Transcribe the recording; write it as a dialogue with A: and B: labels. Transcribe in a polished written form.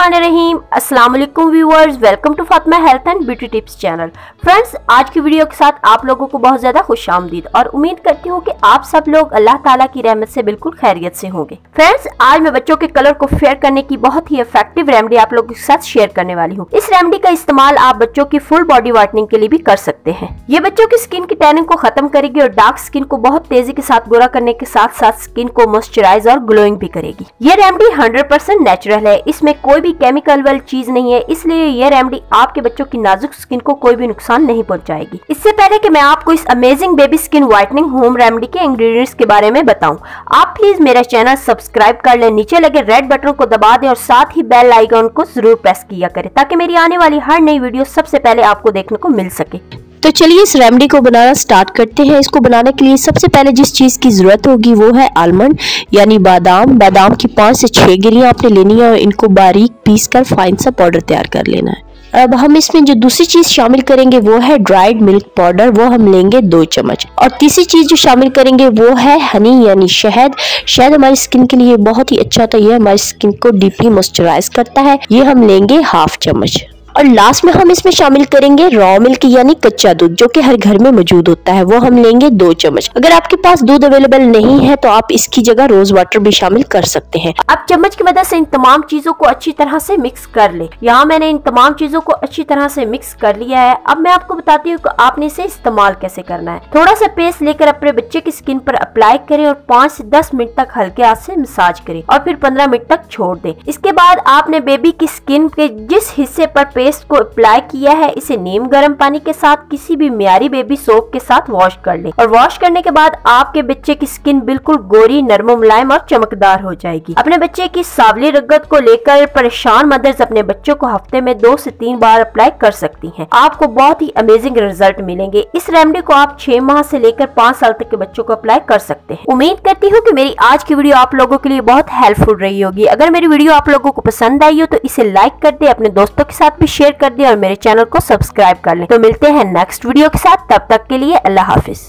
A: बिस्मिल्लाहिर्रहमानिर्रहीम। अस्सलाम वालेकुम viewers, welcome to Fatima health and beauty tips channel. Friends, आज की वीडियो के साथ आप लोगों को बहुत ज्यादा खुशामदीद और उम्मीद करती हूँ कि आप सब लोग अल्लाह ताला की रहमत से बिल्कुल खैरियत से होंगे। फ्रेंड्स, आज मैं बच्चों के कलर को फेयर करने की बहुत ही इफेक्टिव रेमेडी आप लोगों के साथ शेयर करने वाली हूँ। इस रेमेडी का इस्तेमाल आप बच्चों की फुल बॉडी वाइटनिंग के लिए भी कर सकते हैं। ये बच्चों की स्किन की टैनिंग को खत्म करेगी और डार्क स्किन को बहुत तेजी के साथ गोरा करने के साथ साथ स्किन को मॉइस्चराइज और ग्लोइंग भी करेगी। ये रेमेडी 100% नेचुरल है, इसमें कोई भी केमिकल वाली चीज नहीं है, इसलिए ये रेमेडी आपके बच्चों की नाजुक स्किन को कोई भी नुकसान नहीं पहुंचाएगी। इससे पहले कि मैं आपको इस amazing baby skin whitening home remedy के इंग्रेडिएंट्स के बारे में बताऊं, आप प्लीज मेरा चैनल सब्सक्राइब कर लें, नीचे लगे रेड बटन को दबा दें और साथ ही बेल आइकन को जरूर प्रेस किया करें ताकि मेरी आने वाली हर नई वीडियो सबसे पहले आपको देखने को मिल सके।
B: तो चलिए इस रेमेडी को बनाना स्टार्ट करते हैं। इसको बनाने के लिए सबसे पहले जिस चीज़ की ज़रूरत होगी वो है आलमंड यानी बादाम। बादाम की 5 से 6 गिरियाँ आपने लेनी है और इनको बारीक पीस कर फाइन सा पाउडर तैयार कर लेना है। अब हम इसमें जो दूसरी चीज़ शामिल करेंगे वो है ड्राइड मिल्क पाउडर, वो हम लेंगे 2 चम्मच। और तीसरी चीज़ जो शामिल करेंगे वो है हनी यानी शहद। शहद हमारी स्किन के लिए बहुत ही अच्छा होता है, ये हमारी स्किन को डीपली मॉइस्चराइज करता है, ये हम लेंगे 1/2 चम्मच। और लास्ट में हम इसमें शामिल करेंगे रॉ मिल्क यानी कच्चा दूध, जो कि हर घर में मौजूद होता है, वो हम लेंगे 2 चम्मच। अगर आपके पास दूध अवेलेबल नहीं है तो आप इसकी जगह रोज वाटर भी शामिल कर सकते हैं।
A: अब चम्मच की मदद से इन तमाम चीजों को अच्छी तरह से मिक्स कर ले। यहाँ मैंने इन तमाम चीजों को अच्छी तरह से मिक्स कर लिया है। अब मैं आपको बताती हूँ कि आपने इसे इस्तेमाल कैसे करना है। थोड़ा सा पेस्ट लेकर अपने बच्चे की स्किन पर अप्लाई करें और 5 से 10 मिनट तक हल्के हाथ से मसाज करें और फिर 15 मिनट तक छोड़ दें। इसके बाद आपने बेबी की स्किन के जिस हिस्से पर पेस्ट को अप्लाई किया है इसे नीम गर्म पानी के साथ किसी भी मियारी बेबी सोप के साथ वॉश कर लें और वॉश करने के बाद आपके बच्चे की स्किन बिल्कुल गोरी, नरम, मुलायम और चमकदार हो जाएगी। अपने बच्चे की सांवली रगत को लेकर परेशान मदर्स अपने बच्चों को हफ्ते में 2 से 3 बार अप्लाई कर सकती हैं। आपको बहुत ही अमेजिंग रिजल्ट मिलेंगे। इस रेमेडी को आप 6 माह से लेकर 5 साल तक के बच्चों को अप्लाई कर सकते हैं। उम्मीद करती हूँ कि मेरी आज की वीडियो आप लोगों के लिए बहुत हेल्पफुल रही होगी। अगर मेरी वीडियो आप लोगों को पसंद आई हो तो इसे लाइक कर दे, अपने दोस्तों के साथ भी शेयर कर दे और मेरे चैनल को सब्सक्राइब कर लें। तो मिलते हैं नेक्स्ट वीडियो के साथ, तब तक के लिए अल्लाह हाफिज।